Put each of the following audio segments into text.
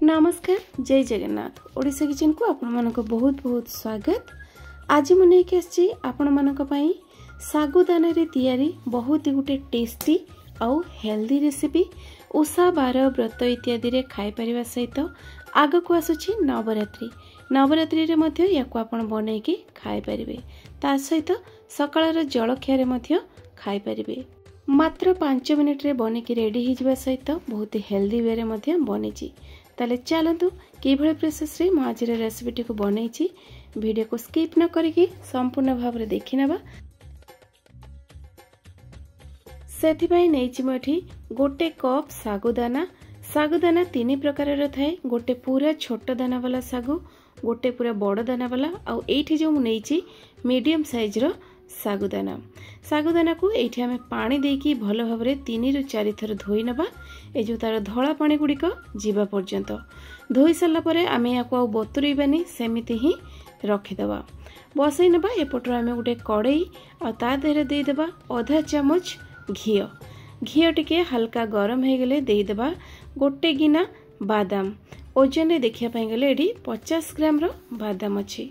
नमस्कार जय जगन्नाथ ओडिशा किचन को आपण मानको बहुत बहुत स्वागत। आज मु नहीं के आपण मानको पई सागुदाना रे तैयारी बहुत ही गुटे टेस्टी आउ हेल्दी रेसिपी उषा बार व्रत इत्यादि रे खाई परिबा सहित आग को आसुची नवरात्रि रे मध्य याको आपण बनै की खाई परिबे ता सहित सकाळर जलखिया रे मध्य खाई परिबे। मात्र 5 मिनिट रे बनै की रेडी हो जिबा सहित बहुत हेल्दी वे रे मध्य बनेची। ताले चलतु किभଳି प्रोसेस रे आज रेसिपी को बनैछि वीडियो को स्किप न करिकि संपूर्ण भाव रे देखि नेबा। सेथि पई नैछि मठी गोटे कप सागुदाना 3 प्रकार रो थाए। गोटे पूरा छोट दाना वाला सागु, गोटे पूरा बड़ दाना वाला आउ एठी जो नैछि मीडियम साइज रो सागुदाना को एठी हमें पानी देकी भल भाव रे 3 रु 4 थर धोई नबा। ए जो तार धला पानी गुडी को जीवा पर्यंत धोई साला परे आमे याको आ बतुरैबानी सेमिति ही रखि दबा। बसै नबा एपटर आमे गुटे कड़ाई आ ता देहरे दे देबा आधा चामच घियो टिके हल्का गरम हे गेले दे देबा गोटे गिना बादाम। ओजन रे देखिया पई गेले एडी 50 ग्राम रो बादाम अछि।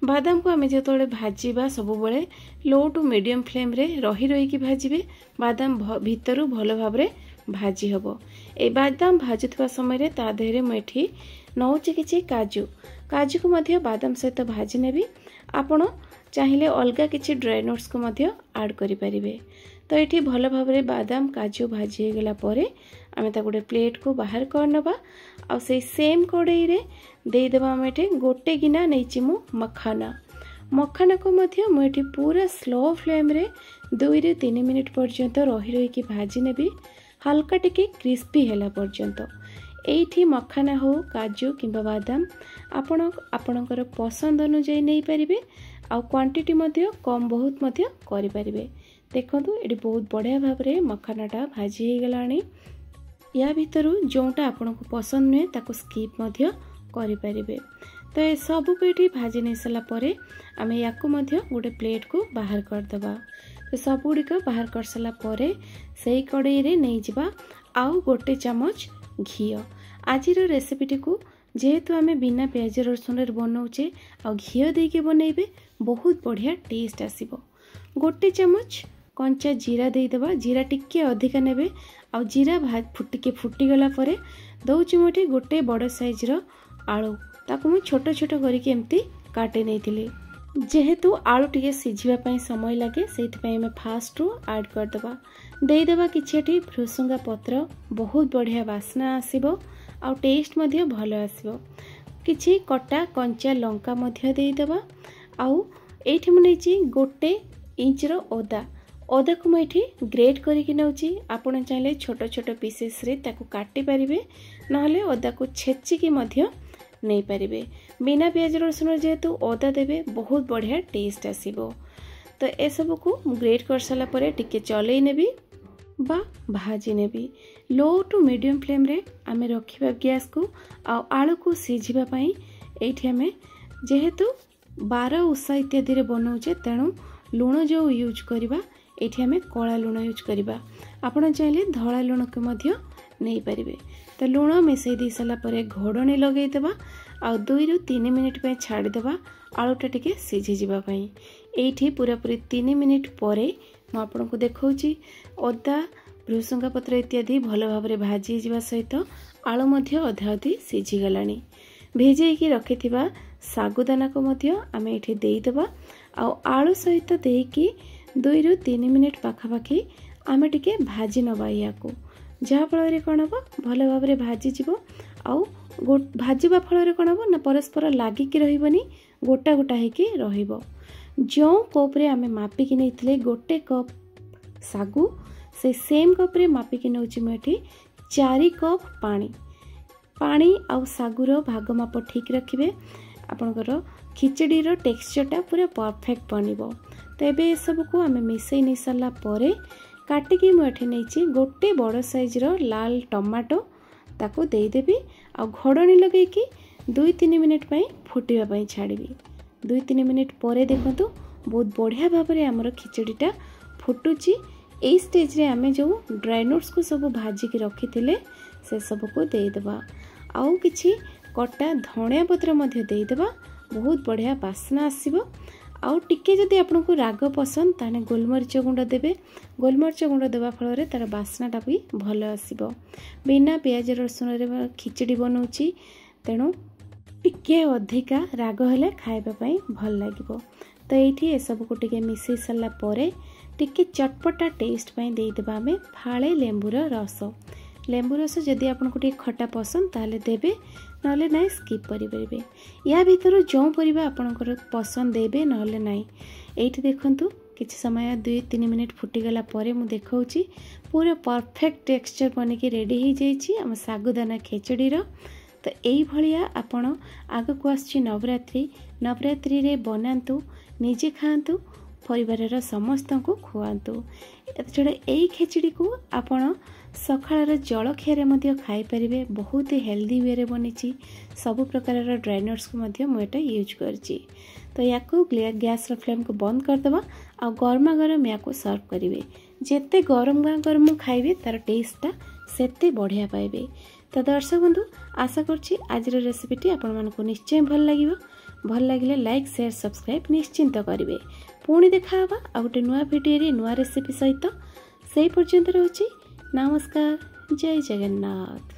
बादाम को आमे जेतोले भाजीबा सब बेले लो टू मीडियम फ्लेम रे रही की भाजीबे बादाम भितरु भलो भाव रे भाजी हबो। ए बादाम भाजुथबा समय रे ता देहरे मेठी नौची किछि काजू को मध्य बादाम सहित भाजी नेबी। आपण चाहिले अलगा किछि ड्राई नट्स को मध्य ऐड करि परिबे। तो एठी भलो भाव रे बादाम काजू भाजी हे गेला परे आमे ता गोटे प्लेट को बाहर कर नबा। आ से सेम कड़ाई रे दे देबा आमे गोटे गिना नैछि मु मखाना को मध्य मुठी पूरा स्लो फ्लेम रे 2 रे 3 मिनिट पर्यंत रही की भाजी नेबी हल्का टिके क्रिस्पी हैला पर्यंत। एठी मखाना हो काजू किंबा बादाम आपणकर पसंद अनुसार नहीं पारिबे आ क्वांटिटी मध्य कम बहुत मध्य करि पारिबे। देखंतु एडी बहुत बढ़िया भाव रे मखानाटा भाजी हे गलानी। या भितरु जोंटा आपनको पसंद नुहे ताको स्किप मध्य करि पारिबे। तो ए सब को एठी भाजी नै सला परे आमे याको मध्य गोटे प्लेट को बाहर कर दबा। तो सब गुडी को बाहर कर सला परे सेही कड़ाई रे नै जिबा आउ गोटे चामच घियो। आजिर रेसिपीटी को जेहेतु आमे बिना प्याज रसुन रे बनाउचे आ घियो दे के बनैबे बहुत बढ़िया टेस्ट आसीबो। गोटे चामच कंचा जीरा दे देबा। जीरा टिके अधिका नेबे आ जीरा फुटी गला परे दो चिमटी गोटे बड़ साइज रो आलू ताकू मु छोट छोट करके एमती काटे नेथिले। जेहेतु आलू टिके सिझिबा पई समय लागे सेति पई हम फास्ट रो ऐड कर देबा। दे देबा किछेटी भृसुंगा पत्र बहुत बढ़िया वासना आसीबो आ टेस्ट मध्य भलो आसीबो। किछि कटा कंचा लंका मध्य दे देबा। आउ एठी मु नेछि गोटे इंच रो ओदा को मुझे ग्रेट करके नौची। आपण चाहे छोट छोट पीसेस रे ताकू काटी पारिबे नहले ओदा को छेचिकी मध्य नहीं पारिबे। बिना प्याज रसुन जेहेतु ओदा देबे बहुत बढ़िया टेस्ट आसीबो। तो ए सब को ग्रेट कर साला परे टिके चलै नेबी बा भाजी नेबी। लो टू मीडियम फ्लेम रे आमे रखिबा गैस को आ आलू को सिझिबा पई। एठी आमे जेहेतु 12 उषा इत्यादि रे बनाउचे तेणु लूण जो यूज करिबा एठी हमें कला लूण यूज करिबा। आपण चाहिले धला लूण के मध्य नहीं पारिबे। तो लूण मिसई दी साला परे घोड़णी लगेई देबा आ 2 रु 3 मिनिट पे छाड़ी देबा आलूटा टिके सिझी जिबा पई। एठी पूरा पूरी 3 मिनिट परे म आपन को देखौची ओदा भृसुंगा पत्र इत्यादि भलो भाव रे भाजी जिबा सहित आलू मध्य अधा अधी सिझी गलानी। भेजेई की रखिथिबा सागुदाना को मध्य आमे एठी देई देबा आ आलू सहित देकी 2 रु 3 मिनिट पाखापाखि आमे टिके भाजी नबा याको। जहा फल रे कोन हबो भलो भाव रे भाजी जिवो आउ भाजीबा फल रे कोन हबो ना परस्पर लागि की रहिबनी गोटा गोटा हे की रहिबो। जो कप रे आमे मापी की नैथिले गोटे कप सागु से सेम कप रे मापी की नउची मेठी 4 कप पानी आउ सागुर भाग माप ठीक रखिबे। आपनकर खिचड़ी रो टेक्सचरटा पूरा परफेक्ट बनिबो। तो ये सब को आमे मिसई नहीं सारा परे काटिकी मुझे नहीं गोटे बड़ साइज रो लाल टमाटो ताको दे देबी आ घोड़णी लगे कि 2-3 मिनिट पई फुटिबा पई छाड़बी। 2-3 मिनिट परे देखंतु बहुत बढ़िया भाव में आमर खिचड़ीटा फुटुची। ए स्टेज रे आमे जो ड्राई नट्स को सब भाजी की रखी थिले से सब को दे देबा। आउ किछि कटा धनिया पत्र मध्य देदेबा बहुत बढ़िया बास्ना आसीबो। आउ टिके जदि आपको राग पसंद ताने गोलमरीच गुंड देबे। गोलमरीच गुंड देबा फल रे तार बास्नाटा भी भल आसीबो। बिना प्याज रसुन रे खिचड़ी बनौची तेणु टिके अधिका राग हेले खाइबा पई भल लागिबो। तो ये ए सब को टिके मिसई सारा परे टिके चटपटा टेस्ट पई देई देबा हमें फाळे लेंबूर रस। लेंबू रस जदि आपको टिके खट्टा पसंद ताले देबे, नले नाइ स्किप करि परिबे। या भीतर जो परिबा आपनकर पसंद देबे नले नाइ। एठी देखंतु किछि समय 2-3 मिनिट फुटिगला परे मु देखाउची पूरा परफेक्ट टेक्सचर बनिकी रेडी हो जाइछि हम सागुदाना खिचड़ी रो। तो यही भलिया आपण आग को आछि नवरात्रि रे बनातु, निजे खातु, परिवार समस्त को खुआतु। एछड़ा यही खिचड़ी को आपण सकाळर जलखिया रे खाई परिबे। बहुत ही हेल्दी वे रे बनिछि। सब प्रकार ड्राई नट्स को मध्य मु एटा यूज करछि। तो याको गैस रो फ्लेम को बंद कर दबा आ गरमा गरम याको सर्व करिवे। जेते गरम गरम खाइबे तार टेस्टटा सेते बढ़िया पाइबे। तो दर्शक बंधु आशा करछि आज रेसिपीटी आपण मानको निश्चय भल लागिबो। भल लागिले लाइक शेयर सब्सक्राइब निश्चिंत करिवे। पुणी देखा हबा आ गोटे नुआ वीडियो रे नुआ रेसिपी सहित। सेई पर्यंत रहउछि नमस्कार। जय जगन्नाथ।